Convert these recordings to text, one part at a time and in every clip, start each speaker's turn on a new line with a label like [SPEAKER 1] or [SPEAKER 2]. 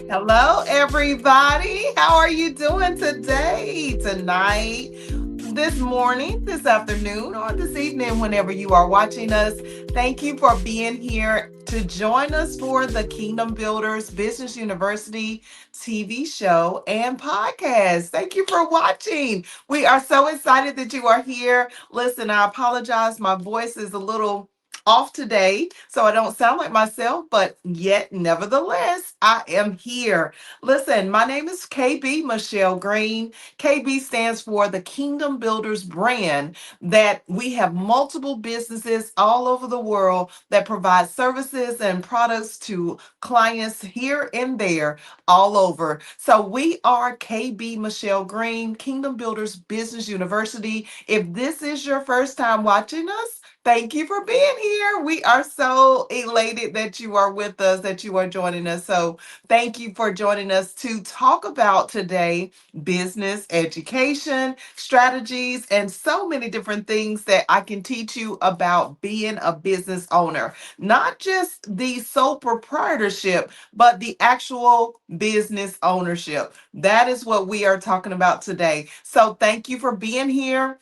[SPEAKER 1] Hello, everybody. How are you doing today, tonight, this morning, this afternoon, or this evening, whenever you are watching us? Thank you for being here to join us for the Kingdom Builders Business University TV show and podcast. Thank you for watching. We are so excited that you are here. Listen, I apologize. My voice is a little off today, so I don't sound like myself, but yet, nevertheless, I am here. Listen, my name is KB.MichelleGreen. KB stands for the Kingdom Builders brand, that we have multiple businesses all over the world that provide services and products to clients here and there all over. So we are KB Michelle Green, Kingdom Builders Business University. If this is your first time watching us, thank you for being here. We are so elated that you are with us, that you are joining us. So, thank you for joining us to talk about today business education, strategies, and so many different things that I can teach you about being a business owner. Not just the sole proprietorship, but the actual business ownership. That is what we are talking about today. So, thank you for being here.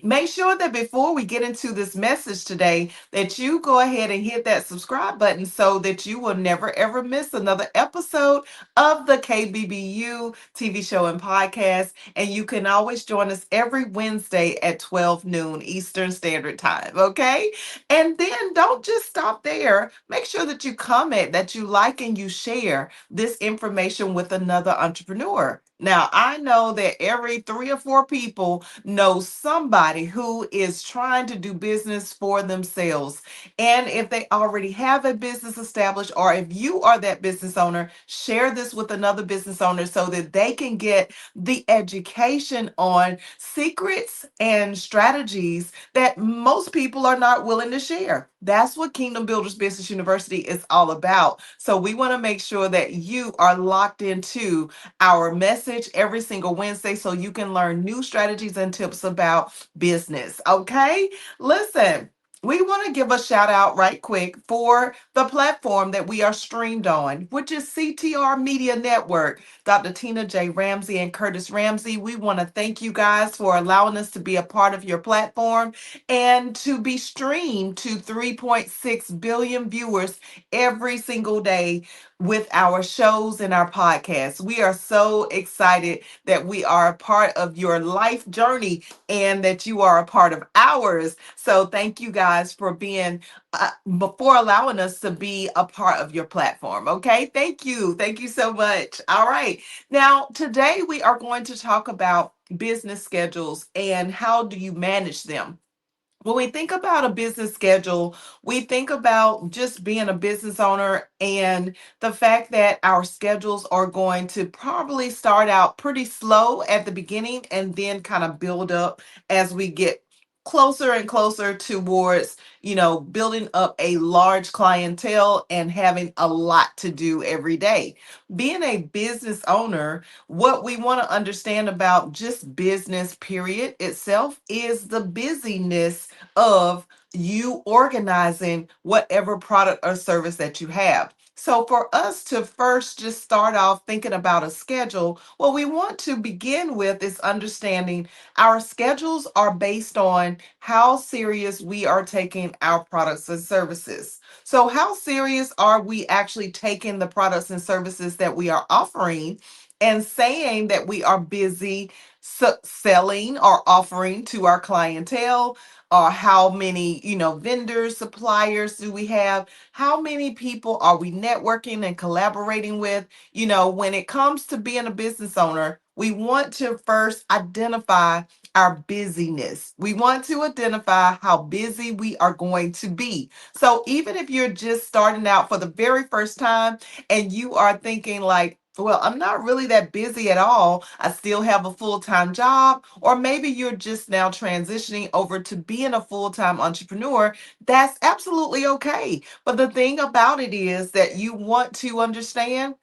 [SPEAKER 1] Make sure that before we get into this message today, that you go ahead and hit that subscribe button so that you will never ever miss another episode of the KBBU TV show and podcast. And you can always join us every Wednesday at 12 noon Eastern Standard Time. Okay. And then don't just stop there. Make sure that you comment, that you like, and you share this information with another entrepreneur. Now, I know that every three or four people know somebody who is trying to do business for themselves. And if they already have a business established, or if you are that business owner, share this with another business owner so that they can get the education on secrets and strategies that most people are not willing to share. That's what Kingdom Builders Business University is all about. So we want to make sure that you are locked into our message every single Wednesday so you can learn new strategies and tips about business. Okay? Listen. We want to give a shout out right quick for the platform that we are streamed on, which is CTR Media Network. Dr. Tina J. Ramsey and Curtis Ramsey, we want to thank you guys for allowing us to be a part of your platform and to be streamed to 3.6 billion viewers every single day with our shows and our podcasts. We are so excited that we are a part of your life journey and that you are a part of ours. So thank you guys for being before allowing us to be a part of your platform. Okay, thank you. Thank you so much. All right. Now, today we are going to talk about business schedules and how do you manage them. When we think about a business schedule, we think about just being a business owner and the fact that our schedules are going to probably start out pretty slow at the beginning and then kind of build up as we get closer and closer towards, building up a large clientele and having a lot to do every day. Being a business owner, what we want to understand about just business, period, itself is the busyness of you organizing whatever product or service that you have. So, for us to first just start off thinking about a schedule, what we want to begin with is understanding our schedules are based on how serious we are taking our products and services. So, how serious are we actually taking the products and services that we are offering and saying that we are busy selling or offering to our clientele? Or how many, vendors, suppliers do we have? How many people are we networking and collaborating with? When it comes to being a business owner, we want to first identify our busyness. We want to identify how busy we are going to be. So even if you're just starting out for the very first time and you are thinking like, well, I'm not really that busy at all. I still have a full-time job. Or maybe you're just now transitioning over to being a full-time entrepreneur. That's absolutely okay. But the thing about it is that you want to understand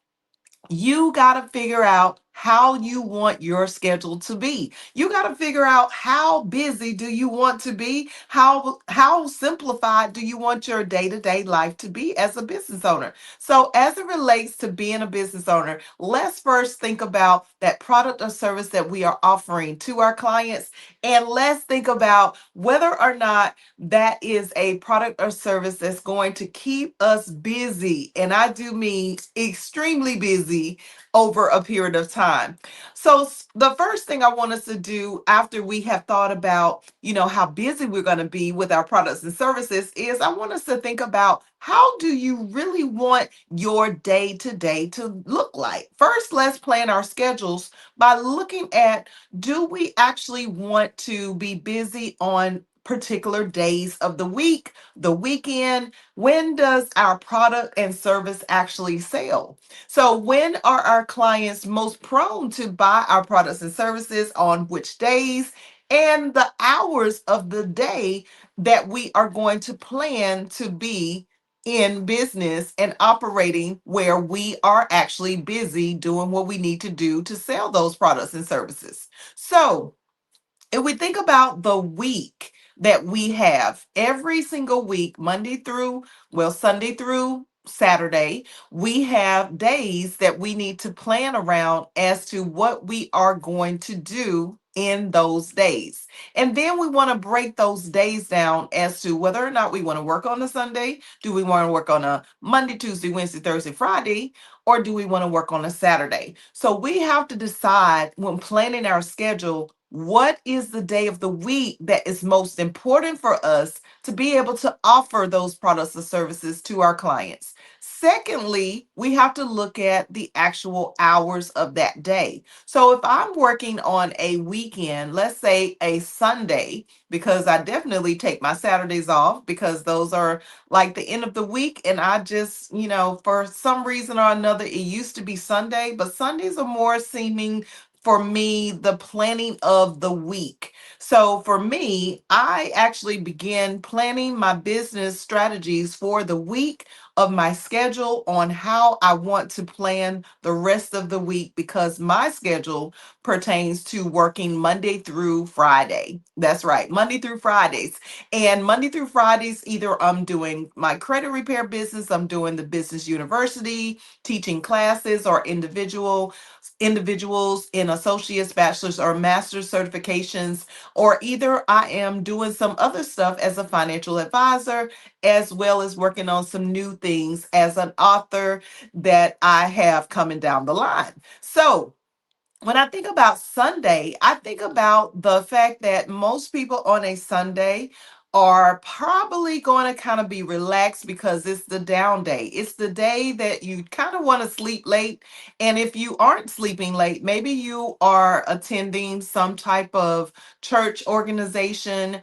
[SPEAKER 1] you got to figure out how you want your schedule to be. You got to figure out how busy do you want to be? How simplified do you want your day-to-day life to be as a business owner? So as it relates to being a business owner, let's first think about that product or service that we are offering to our clients, and let's think about whether or not that is a product or service that's going to keep us busy. And I do mean extremely busy over a period of time. So the first thing I want us to do after we have thought about, how busy we're going to be with our products and services is I want us to think about how do you really want your day to day to look like? First, let's plan our schedules by looking at, do we actually want to be busy on particular days of the week, the weekend? When does our product and service actually sell? So, when are our clients most prone to buy our products and services, on which days, and the hours of the day that we are going to plan to be in business and operating, where we are actually busy doing what we need to do to sell those products and services. So, if we think about the week that we have every single week, Sunday through Saturday, we have days that we need to plan around as to what we are going to do in those days. And then we want to break those days down as to whether or not we want to work on a Sunday. Do we want to work on a Monday, Tuesday, Wednesday, Thursday, Friday? Or do we want to work on a Saturday? So we have to decide when planning our schedule, what is the day of the week that is most important for us to be able to offer those products or services to our clients. Secondly, we have to look at the actual hours of that day. So if I'm working on a weekend, let's say a Sunday, because I definitely take my Saturdays off because those are like the end of the week. And I just, for some reason or another, it used to be Sunday, but Sundays are more seeming for me the planning of the week. So for me, I actually began planning my business strategies for the week of my schedule on how I want to plan the rest of the week, because my schedule pertains to working Monday through Friday. That's right, Monday through Fridays. And Monday through Fridays, either I'm doing my credit repair business, I'm doing the business university, teaching classes, or individuals in associates, bachelor's, or master's certifications, or either I am doing some other stuff as a financial advisor, as well as working on some new things as an author that I have coming down the line. So, when I think about Sunday, I think about the fact that most people on a Sunday are probably going to kind of be relaxed because it's the down day. It's the day that you kind of want to sleep late. And if you aren't sleeping late, maybe you are attending some type of church organization.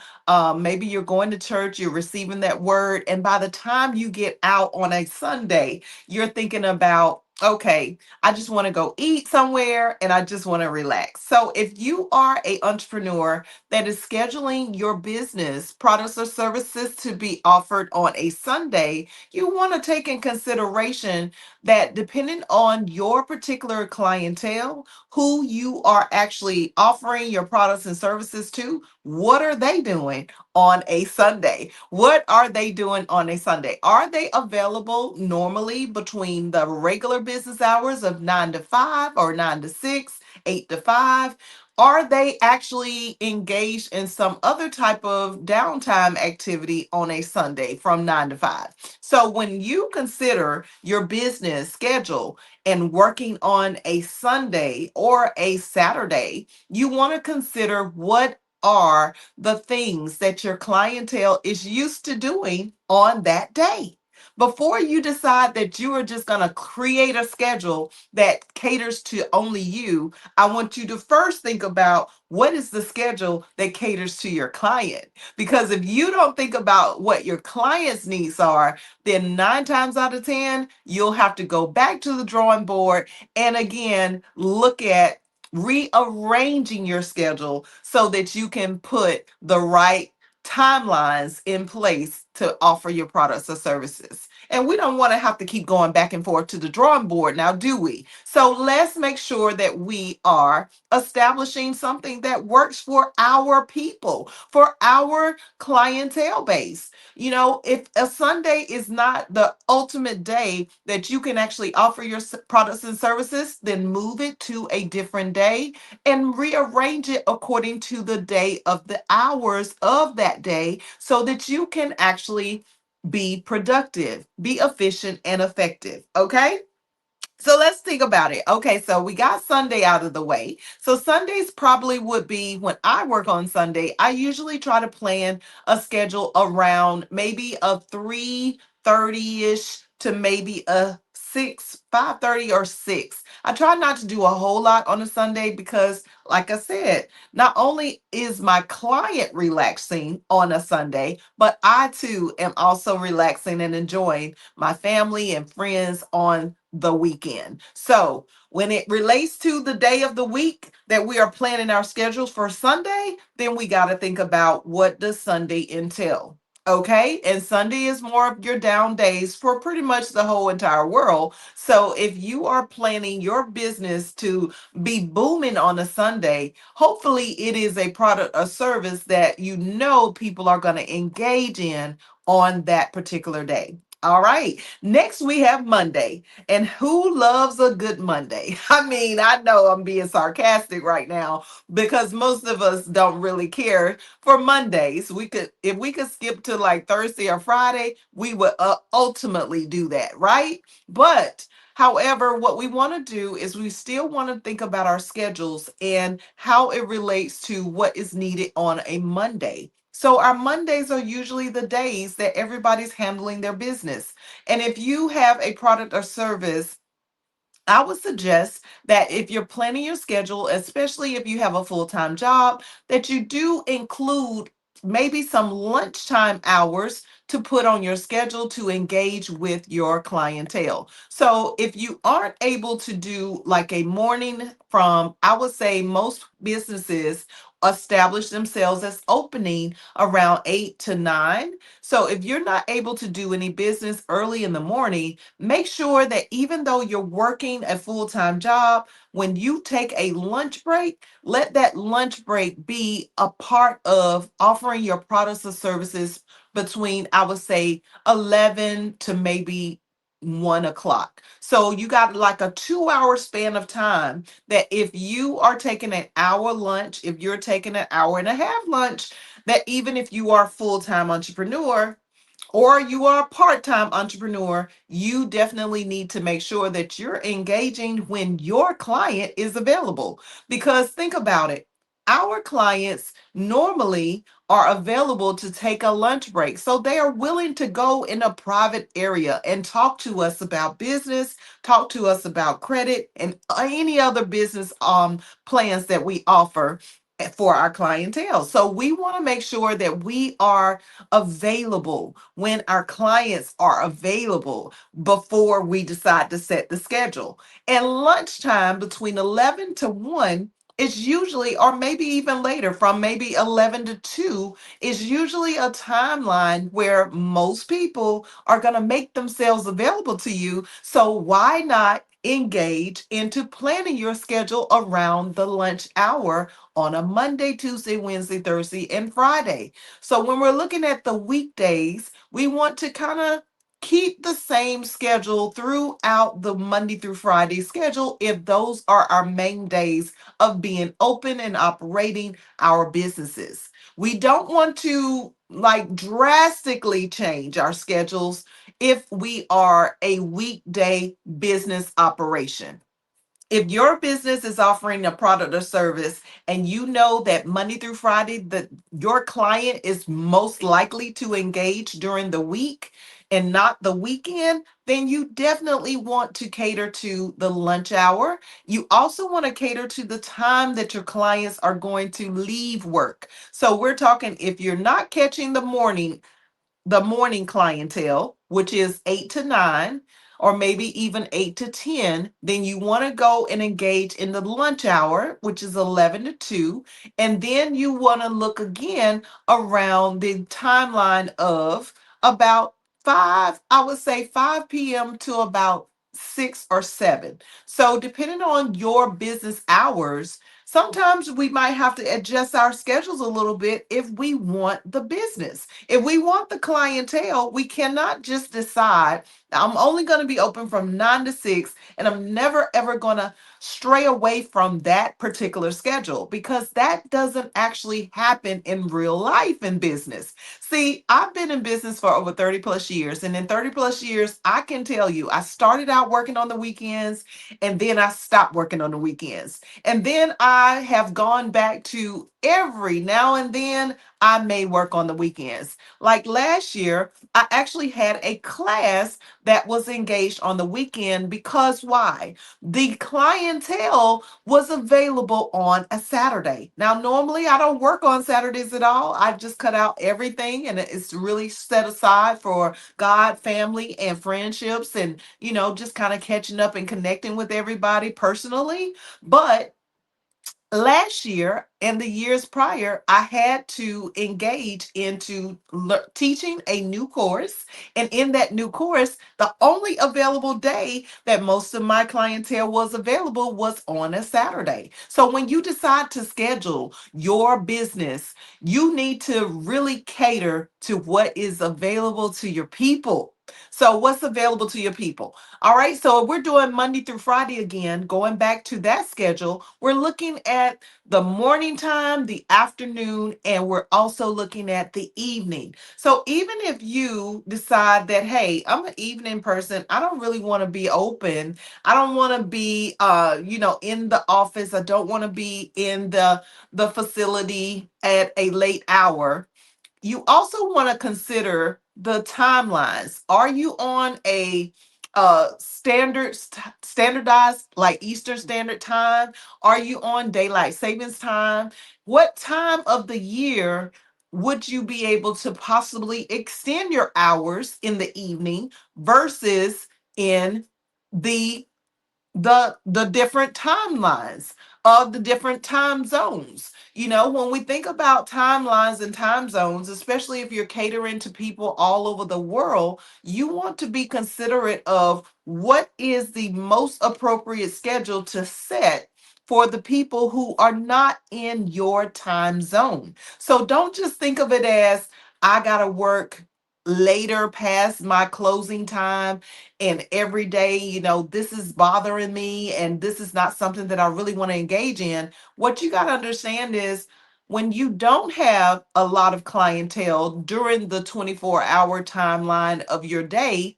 [SPEAKER 1] Maybe you're going to church, you're receiving that word. And by the time you get out on a Sunday, you're thinking about, okay, I just want to go eat somewhere and I just want to relax. So if you are a entrepreneur that is scheduling your business products or services to be offered on a Sunday, you want to take in consideration that depending on your particular clientele, who you are actually offering your products and services to, what are they doing on a Sunday? What are they doing on a Sunday? Are they available normally between the regular business hours of 9 to 5 or 9 to 6, 8 to 5? Are they actually engaged in some other type of downtime activity on a Sunday from 9 to 5? So when you consider your business schedule and working on a Sunday or a Saturday, you want to consider what are the things that your clientele is used to doing on that day. Before you decide that you are just going to create a schedule that caters to only you, I want you to first think about, what is the schedule that caters to your client? Because if you don't think about what your client's needs are, then 9 times out of 10, you'll have to go back to the drawing board and again look at rearranging your schedule so that you can put the right timelines in place to offer your products or services. And we don't want to have to keep going back and forth to the drawing board now, do we? So let's make sure that we are establishing something that works for our people, for our clientele base. You know, if a Sunday is not the ultimate day that you can actually offer your products and services, then move it to a different day and rearrange it according to the day of the hours of that day so that you can actually be productive, be efficient and effective. Okay. So let's think about it. Okay, so we got Sunday out of the way. So Sundays probably would be when I work on Sunday. I usually try to plan a schedule around maybe a 3:30ish to maybe a 6, 5:30 or 6. I try not to do a whole lot on a Sunday because, like I said, not only is my client relaxing on a Sunday, but I too am also relaxing and enjoying my family and friends on the weekend. So, when it relates to the day of the week that we are planning our schedules for Sunday, then we got to think about what does Sunday entail. Okay, and Sunday is more of your down days for pretty much the whole entire world. So, if you are planning your business to be booming on a Sunday, hopefully it is a product or service that you know people are going to engage in on that particular day. All right. Next, we have Monday. And who loves a good Monday? I mean, I know I'm being sarcastic right now because most of us don't really care for Mondays. We could, if we could skip to like Thursday or Friday, we would ultimately do that, right? But however, what we want to do is we still want to think about our schedules and how it relates to what is needed on a Monday. So, our Mondays are usually the days that everybody's handling their business. And if you have a product or service, I would suggest that if you're planning your schedule, especially if you have a full-time job, that you do include maybe some lunchtime hours to put on your schedule to engage with your clientele. So if you aren't able to do like a morning from, I would say most businesses establish themselves as opening around 8 to 9. So if you're not able to do any business early in the morning, make sure that even though you're working a full time job, when you take a lunch break, let that lunch break be a part of offering your products or services between, I would say, 11 to maybe 1 o'clock. So you got like a 2 hour span of time that if you are taking an hour lunch, if you're taking an hour and a half lunch, that even if you are a full time entrepreneur, or you are a part-time entrepreneur, you definitely need to make sure that you're engaging when your client is available. Because think about it, our clients normally are available to take a lunch break. So they are willing to go in a private area and talk to us about business, talk to us about credit, and any other business plans that we offer for our clientele. So we want to make sure that we are available when our clients are available before we decide to set the schedule. And lunchtime between 11 to 1 is usually, or maybe even later, from maybe 11 to 2, is usually a timeline where most people are going to make themselves available to you. So why not engage into planning your schedule around the lunch hour on a Monday, Tuesday, Wednesday, Thursday, and Friday? So when we're looking at the weekdays, we want to kind of keep the same schedule throughout the Monday through Friday schedule if those are our main days of being open and operating our businesses. We don't want to like drastically change our schedules if we are a weekday business operation. If your business is offering a product or service and you know that Monday through Friday that your client is most likely to engage during the week and not the weekend, then you definitely want to cater to the lunch hour. You also want to cater to the time that your clients are going to leave work. So we're talking if you're not catching the morning clientele, which is 8 to 9, or maybe even 8 to 10, then you want to go and engage in the lunch hour, which is 11 to 2. And then you want to look again around the timeline of about I would say 5 p.m. to about 6 or 7. So, depending on your business hours, sometimes we might have to adjust our schedules a little bit if we want the business. If we want the clientele, we cannot just decide I'm only going to be open from 9 to 6, and I'm never ever going to stray away from that particular schedule, because that doesn't actually happen in real life in business. See, I've been in business for over 30 plus years, and in 30 plus years, I can tell you, I started out working on the weekends, and then I stopped working on the weekends. And then I have gone back to every now and then I may work on the weekends. Like last year, I actually had a class that was engaged on the weekend, because why? The clientele was available on a Saturday. Now, normally I don't work on Saturdays at all. I just cut out everything, and it's really set aside for God, family, and friendships, and, just kind of catching up and connecting with everybody personally. But last year and the years prior, I had to engage into teaching a new course. And in that new course, the only available day that most of my clientele was available was on a Saturday. So when you decide to schedule your business, you need to really cater to what is available to your people. So, what's available to your people? All right, so if we're doing Monday through Friday again, going back to that schedule, we're looking at the morning time, the afternoon, and we're also looking at the evening. So even if you decide that, hey, I'm an evening person, I don't really want to be open. I don't want to be in the office. I don't want to be in the facility at a late hour. You also want to consider the timelines. Are you on a standardized like Eastern Standard Time? Are you on daylight savings time? What time of the year would you be able to possibly extend your hours in the evening versus in the the different timelines of the different time zones? When we think about timelines and time zones, especially if you're catering to people all over the world, you want to be considerate of what is the most appropriate schedule to set for the people who are not in your time zone. So don't just think of it as I got to work later past my closing time, and every day, this is bothering me and this is not something that I really want to engage in. What you got to understand is, when you don't have a lot of clientele during the 24-hour timeline of your day,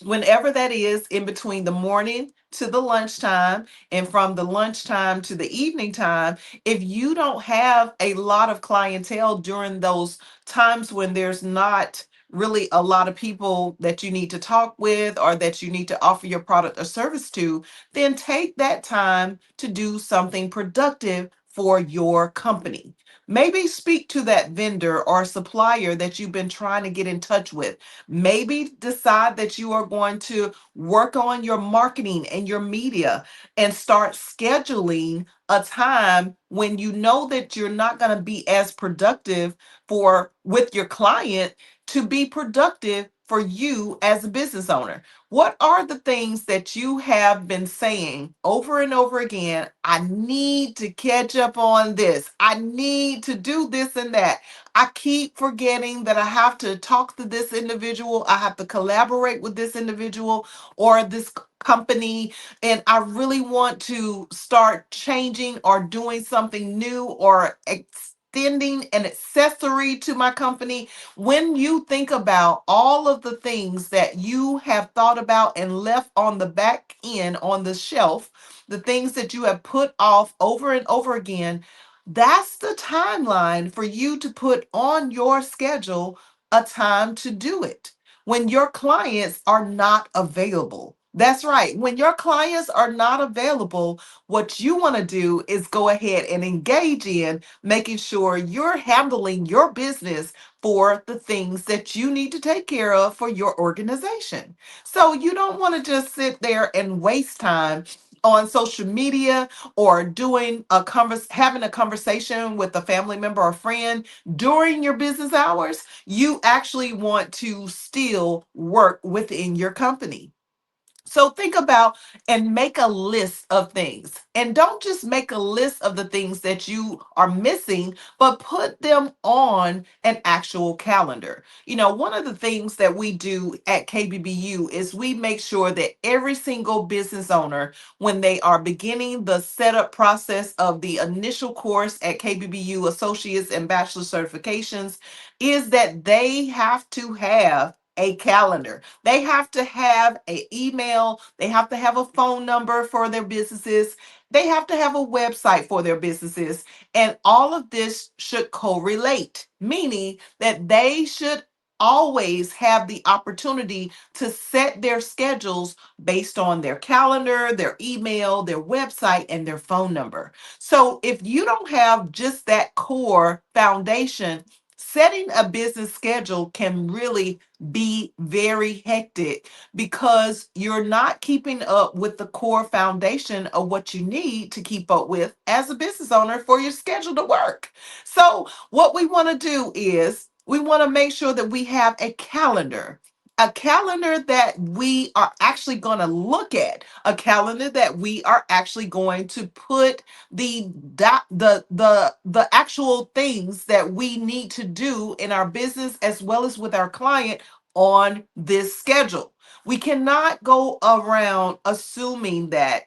[SPEAKER 1] whenever that is in between the morning to the lunchtime, and from the lunchtime to the evening time, if you don't have a lot of clientele during those times when there's not really a lot of people that you need to talk with or that you need to offer your product or service to, then take that time to do something productive for your company. Maybe speak to that vendor or supplier that you've been trying to get in touch with. Maybe decide that you are going to work on your marketing and your media, and start scheduling a time when you know that you're not going to be as productive for with your client, to be productive for you as a business owner. What are the things that you have been saying over and over again? I need to catch up on this. I need to do this and that. I keep forgetting that I have to talk to this individual. I have to collaborate with this individual or this company. And I really want to start changing or doing something new or extending an accessory to my company. When you think about all of the things that you have thought about and left on the back end on the shelf, the things that you have put off over and over again, that's the timeline for you to put on your schedule a time to do it when your clients are not available. That's right. When your clients are not available, what you want to do is go ahead and engage in making sure you're handling your business for the things that you need to take care of for your organization. So you don't want to just sit there and waste time on social media or having a conversation with a family member or friend during your business hours, you actually want to still work within your company. So think about and make a list of things. And don't just make a list of the things that you are missing, but put them on an actual calendar. One of the things that we do at KBBU is we make sure that every single business owner, when they are beginning the setup process of the initial course at KBBU Associates and Bachelors Certifications, is that they have to have a calendar. They have to have an email. They have to have a phone number for their businesses. They have to have a website for their businesses. And all of this should correlate, meaning that they should always have the opportunity to set their schedules based on their calendar, their email, their website, and their phone number. So if you don't have just that core foundation, setting a business schedule can really be very hectic because you're not keeping up with the core foundation of what you need to keep up with as a business owner for your schedule to work. So, what we want to do is we want to make sure that we have a calendar that we are actually going to look at, a calendar that we are actually going to put the actual things that we need to do in our business as well as with our client on this schedule. We cannot go around assuming that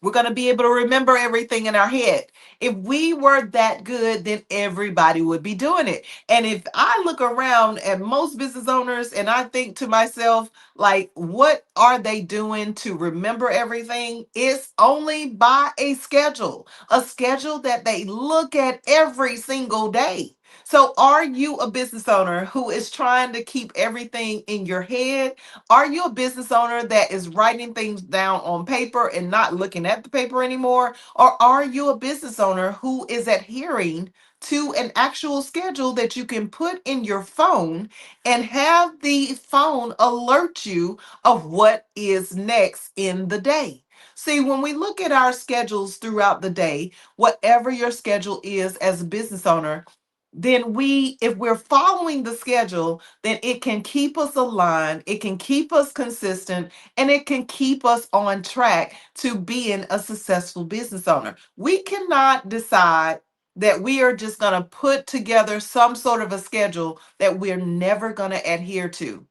[SPEAKER 1] we're going to be able to remember everything in our head. If we were that good, then everybody would be doing it. And if I look around at most business owners and I think to myself, like, what are they doing to remember everything? It's only by a schedule that they look at every single day. So, are you a business owner who is trying to keep everything in your head? Are you a business owner that is writing things down on paper and not looking at the paper anymore? Or are you a business owner who is adhering to an actual schedule that you can put in your phone and have the phone alert you of what is next in the day? See, when we look at our schedules throughout the day, whatever your schedule is as a business owner, then if we're following the schedule, then it can keep us aligned, it can keep us consistent, and it can keep us on track to being a successful business owner. We cannot decide that we are just going to put together some sort of a schedule that we're never going to adhere to,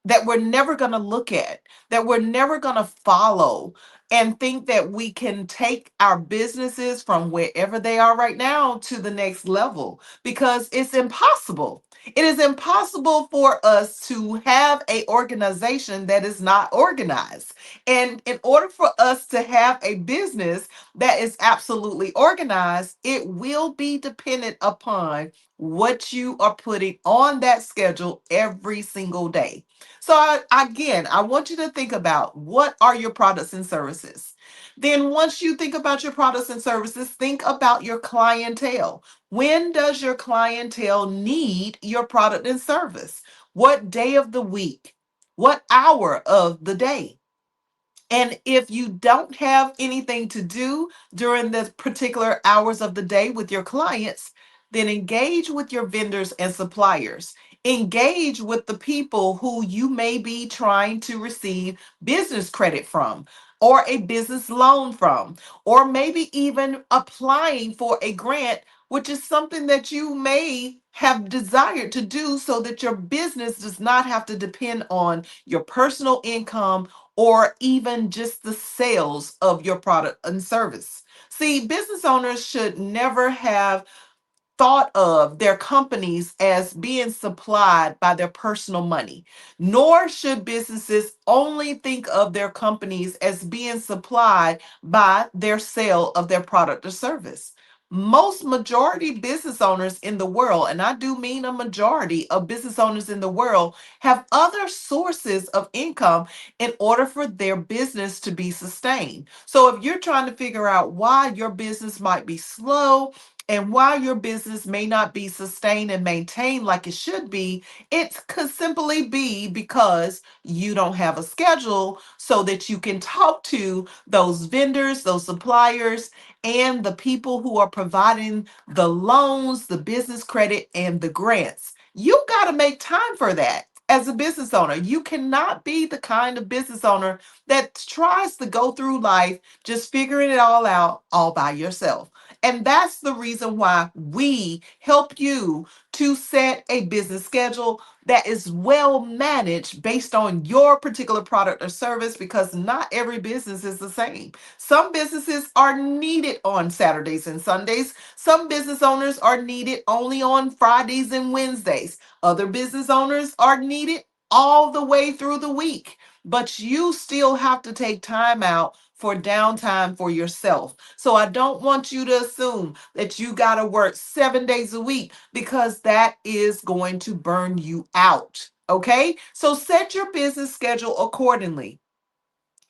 [SPEAKER 1] that we're never going to look at, that we're never going to follow, and think that we can take our businesses from wherever they are right now to the next level because it's impossible. It is impossible for us to have a organization that is not organized. And in order for us to have a business that is absolutely organized, it will be dependent upon what you are putting on that schedule every single day. So again, I want you to think about what are your products and services. Then once you think about your products and services, think about your clientele. When does your clientele need your product and service? What day of the week? What hour of the day? And if you don't have anything to do during the particular hours of the day with your clients, then engage with your vendors and suppliers. Engage with the people who you may be trying to receive business credit from, or a business loan from, or maybe even applying for a grant, which is something that you may have desired to do so that your business does not have to depend on your personal income or even just the sales of your product and service. See, business owners should never have thought of their companies as being supplied by their personal money, nor should businesses only think of their companies as being supplied by their sale of their product or service. Most majority business owners in the world, and I do mean a majority of business owners in the world, have other sources of income in order for their business to be sustained. So if you're trying to figure out why your business might be slow, And while your business may not be sustained and maintained like it should be, it could simply be because you don't have a schedule so that you can talk to those vendors, those suppliers, and the people who are providing the loans, the business credit, and the grants. You got to make time for that. As a business owner, you cannot be the kind of business owner that tries to go through life just figuring it all out all by yourself. And that's the reason why we help you to set a business schedule that is well managed based on your particular product or service, because not every business is the same. Some businesses are needed on Saturdays and Sundays. Some business owners are needed only on Fridays and Wednesdays. Other business owners are needed all the way through the week. But you still have to take time out for downtime for yourself. So I don't want you to assume that you got to work 7 days a week, because that is going to burn you out. Okay. So set your business schedule accordingly,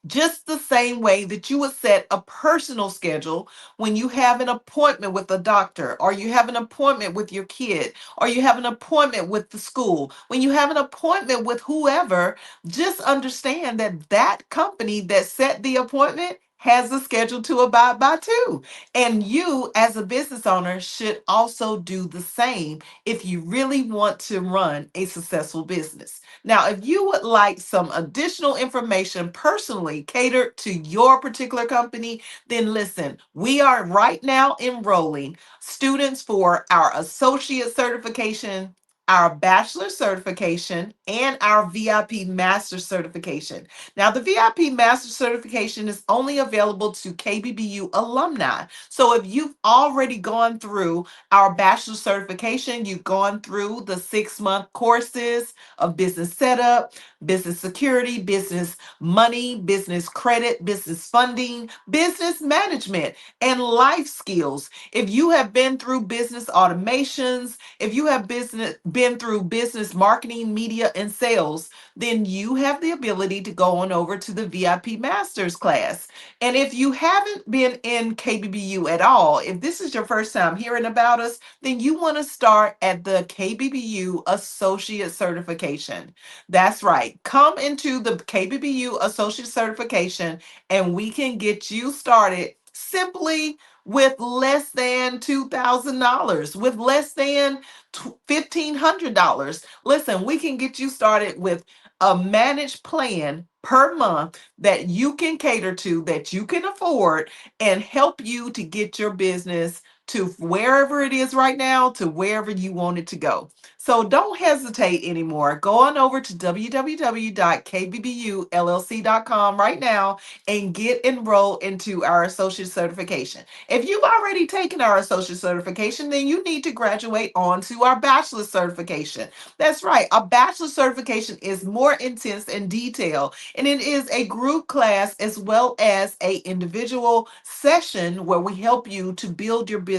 [SPEAKER 1] just the same way that you would set a personal schedule when you have an appointment with a doctor, or you have an appointment with your kid, or you have an appointment with the school. When you have an appointment with whoever, just understand that that company that set the appointment has a schedule to abide by too. And you, as a business owner, should also do the same if you really want to run a successful business. Now, if you would like some additional information personally catered to your particular company, then listen, we are right now enrolling students for our associate certification, our bachelor certification, and our VIP master certification. Now, the VIP master certification is only available to KBBU alumni. So if you've already gone through our bachelor certification, you've gone through the 6-month courses of business setup, business security, business money, business credit, business funding, business management, and life skills. If you have been through business automations, if you have been through business marketing, media, and sales, then you have the ability to go on over to the VIP Masters class. And if you haven't been in KBBU at all, if this is your first time hearing about us, then you want to start at the KBBU Associate Certification. That's right. Come into the KBBU Associate Certification, and we can get you started simply with less than $2,000, with less than $1,500. Listen, we can get you started with a managed plan per month that you can cater to, that you can afford, and help you to get your business to wherever it is right now to wherever you want it to go. So don't hesitate anymore. Go on over to www.kbbulllc.com right now and get enrolled into our associate certification. If you've already taken our associate certification, then you need to graduate on to our bachelor's certification. That's right. A bachelor's certification is more intense and detailed, and it is a group class as well as a individual session where we help you to build your business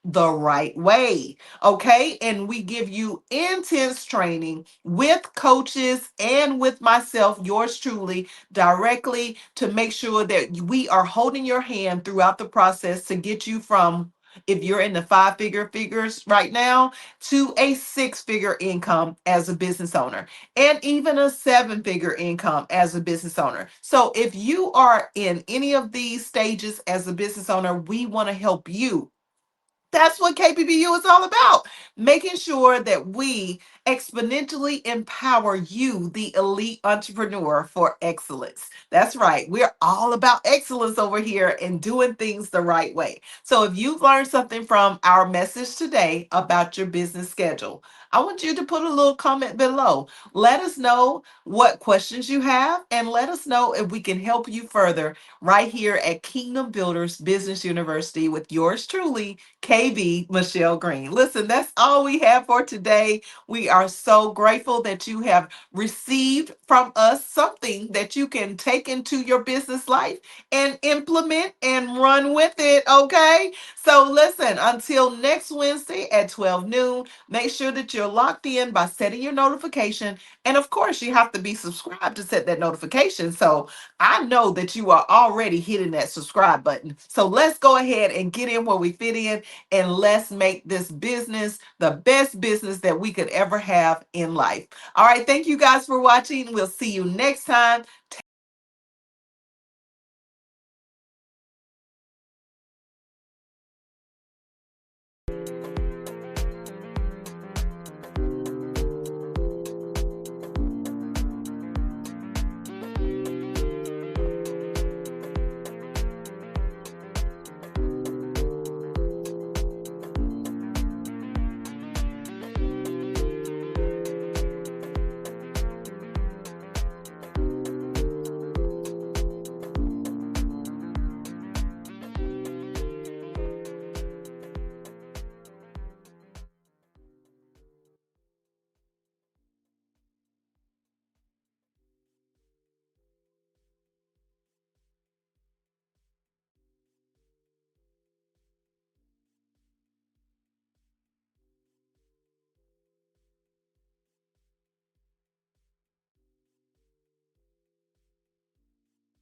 [SPEAKER 1] the right way. Okay. And we give you intense training with coaches and with myself, yours truly, directly to make sure that we are holding your hand throughout the process to get you from, if you're in the figures right now, to a 6-figure income as a business owner, and even a 7-figure income as a business owner. So if you are in any of these stages as a business owner, we want to help you. That's what KBBU is all about, making sure that we exponentially empower you, the elite entrepreneur, for excellence. That's right. We're all about excellence over here and doing things the right way. So if you've learned something from our message today about your business schedule, I want you to put a little comment below. Let us know what questions you have, and let us know if we can help you further right here at Kingdom Builders Business University with yours truly, KB Michelle Green. Listen, that's all we have for today. We are so grateful that you have received from us something that you can take into your business life and implement and run with it. Okay. So listen, until next Wednesday at 12 noon, make sure that you're you're locked in by setting your notification. And of course, you have to be subscribed to set that notification. So I know that you are already hitting that subscribe button. So let's go ahead and get in where we fit in, and let's make this business the best business that we could ever have in life. All right. Thank you guys for watching. We'll see you next time.